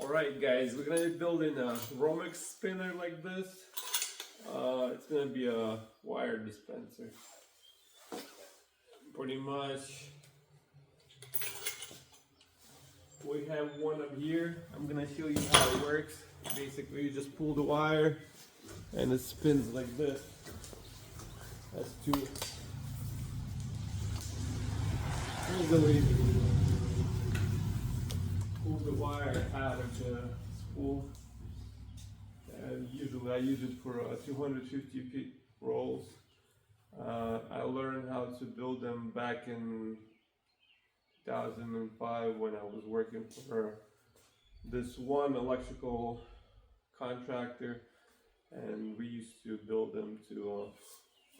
Alright guys, we're gonna be building a Romex spinner like this. It's gonna be a wire dispenser. Pretty much we have one up here. I'm gonna show you how it works. Basically you just pull the wire and it spins like this. That's to easily pull the wire out of the spool. And usually I use it for 250 feet rolls. I learned how to build them back in 2005 when I was working for this one electrical contractor, and we used to build them to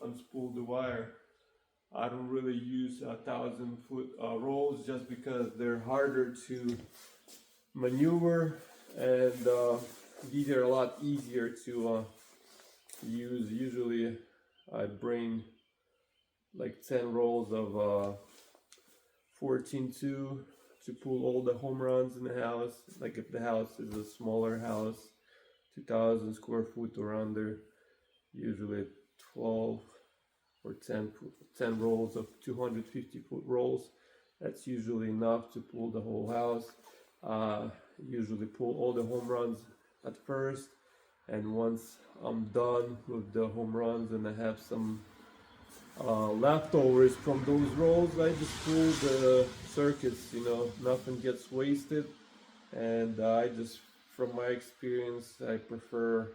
unspool the wire. I don't really use 1,000-foot rolls just because they're harder to maneuver, and these are a lot easier to use. Usually I bring like 10 rolls of 14-2 to pull all the home runs in the house. Like if the house is a smaller house, 2,000 square foot or under, usually 12 or 10 rolls of 250-foot rolls. That's usually enough to pull the whole house. Usually pull all the home runs at first, and once I'm done with the home runs and I have some leftovers from those rolls, I just pull the circuits, nothing gets wasted. And I just, from my experience, I prefer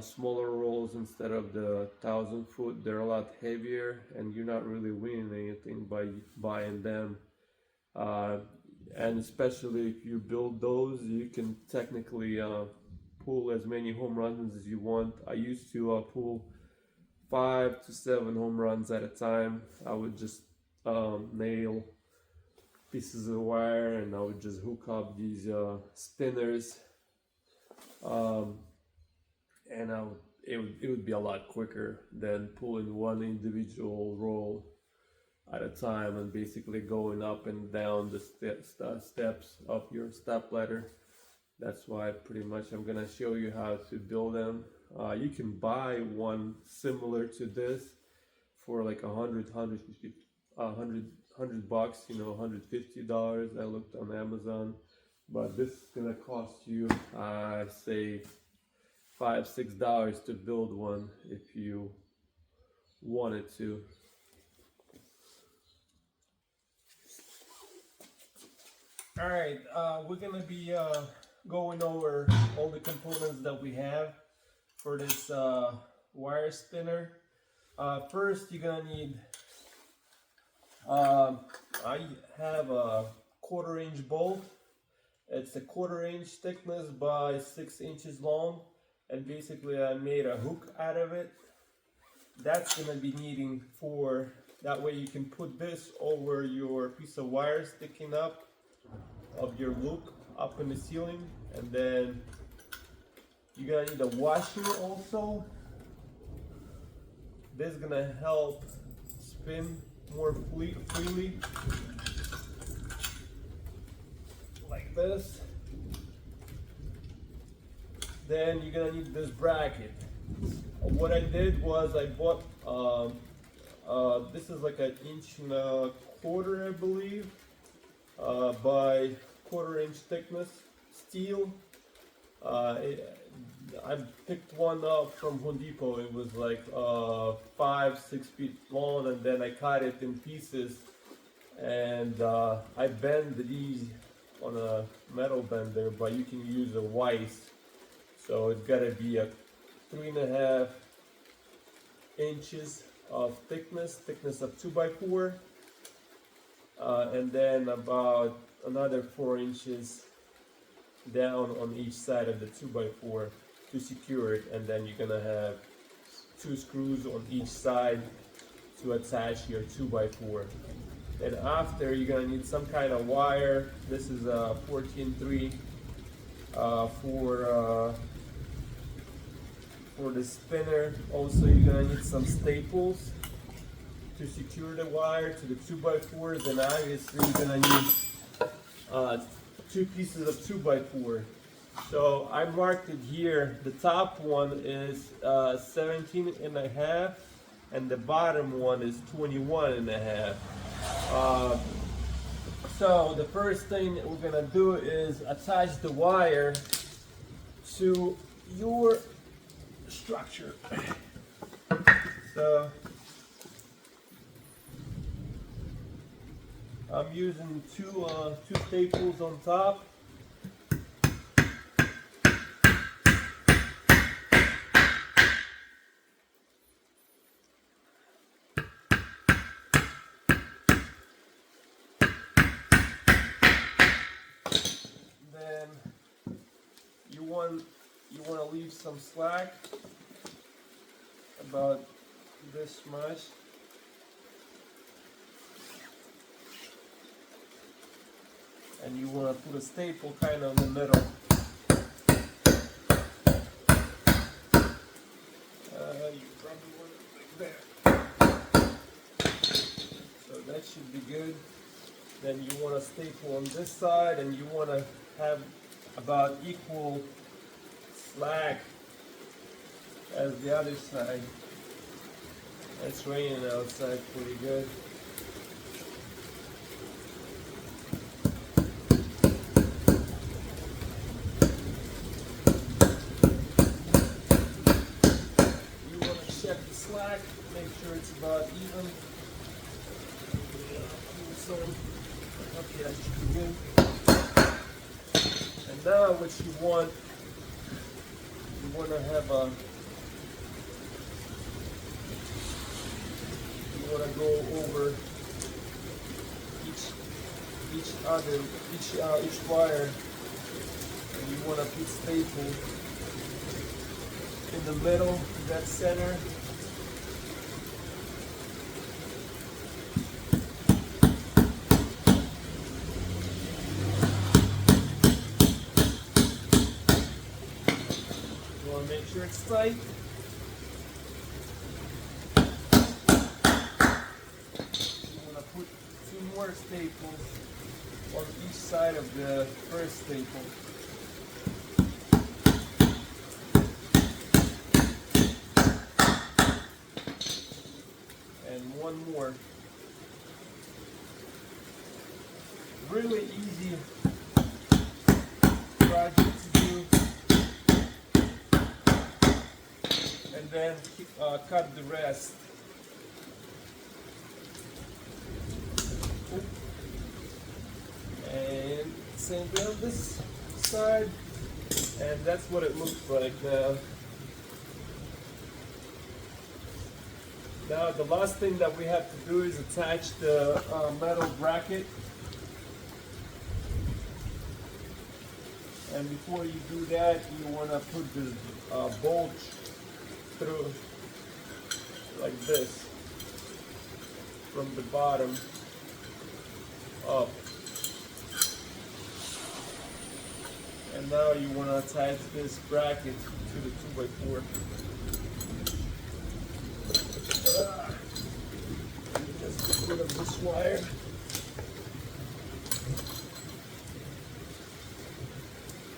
smaller rolls instead of the 1,000-foot. They're a lot heavier and you're not really winning anything by buying them. And especially if you build those, you can technically pull as many home runs as you want. I used to pull 5 to 7 home runs at a time. I would just nail pieces of wire and I would just hook up these spinners, and it would be a lot quicker than pulling one individual roll at a time and basically going up and down the steps of your step ladder. That's why pretty much I'm gonna show you how to build them. You can buy one similar to this for like $100 bucks, $150. I looked on Amazon, but this is gonna cost you say $5-6 to build one if you wanted to. Alright, we're gonna be going over all the components that we have for this wire spinner. First, you're gonna need, I have a 1/4 inch bolt. It's a 1/4 inch thickness by 6 inches long, and basically I made a hook out of it. That's gonna be needing for, that way you can put this over your piece of wire sticking up of your loop up in the ceiling. And then you're gonna need a washer also. This is gonna help spin more freely, like this. Then you're gonna need this bracket. What I did was I bought this is like 1.25 inches, I believe, by 1/4 inch thickness steel. I picked one up from Home Depot. It was like 5-6 feet long, and then I cut it in pieces, and I bend these on a metal bender, but you can use a vise. So it's gotta be a 3.5 inches of thickness of 2x4, and then about another 4 inches down on each side of the 2x4 to secure it. And then you're gonna have 2 screws on each side to attach your 2x4. And after, you're gonna need some kind of wire. This is a 14-3 for the spinner. Also, you're gonna need some staples to secure the wire to the 2x4s, and obviously you're gonna need two pieces of 2x4. So I marked it here. The top one is 17 and a half, and the bottom one is 21 and a half. So the first thing that we're gonna do is attach the wire to your structure. So I'm using two staples on top. Then you want to leave some slack, about this much. And you want to put a staple kind of in the middle. You probably want it like that. So that should be good. Then you want a staple on this side, and you want to have about equal slack as the other side. It's raining outside pretty good. You want to check the slack, make sure it's about even. Okay, that should be good. And now what you want to have a, you want to go over each wire, and you want to put staple in the middle, that center. Make sure it's tight. You want to put two more staples on each side of the first staple. And one more. Really easy project to do. And then cut the rest. And same thing on this side, and that's what it looks like now. Now the last thing that we have to do is attach the metal bracket. And before you do that, you want to put the bolt through like this from the bottom up. And now you want to attach this bracket to the 2x4. Just get rid of this wire.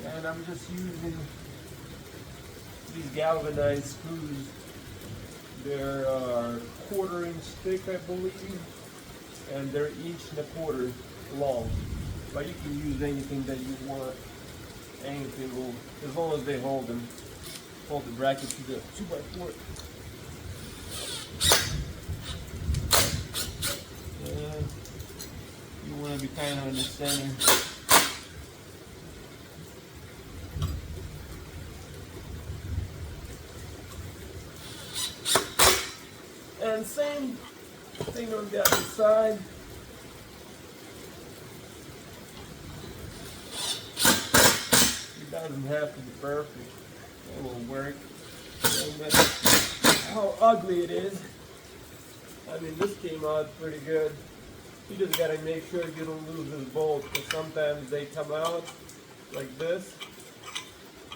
And I'm just using these galvanized screws. They're 1/4 inch thick, I believe, and they're 1.25 inches long. But you can use anything that you want. Anything will, as long as they hold the bracket to the 2x4. And you want to be kind of in the center. And same thing on the other side. It doesn't have to be perfect. It will work. No matter how ugly it is. I mean, this came out pretty good. You just gotta make sure you don't lose this bolt, because sometimes they come out like this,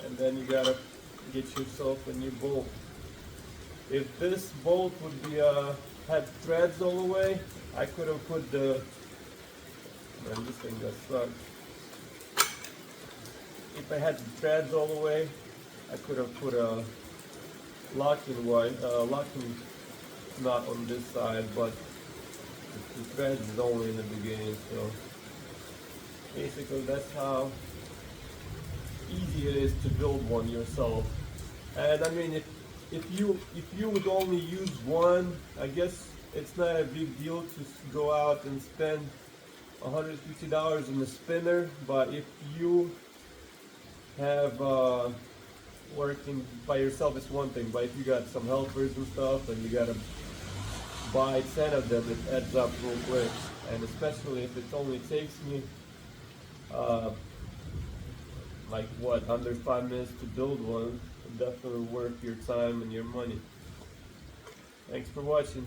and then you gotta get yourself a new bolt. If this bolt would be had threads all the way, I could have put the, man, this thing got stuck. I had the threads all the way, I could have put a locking knot on this side, but the threads is only in the beginning, so basically that's how easy it is to build one yourself. And I mean, if you would only use one, I guess it's not a big deal to go out and spend $150 in a spinner. But if you have working by yourself, it's one thing. But if you got some helpers and stuff, and you gotta buy 10 of them, it adds up real quick. And especially if it only takes me like what, under 5 minutes to build one, definitely worth your time and your money. Thanks for watching.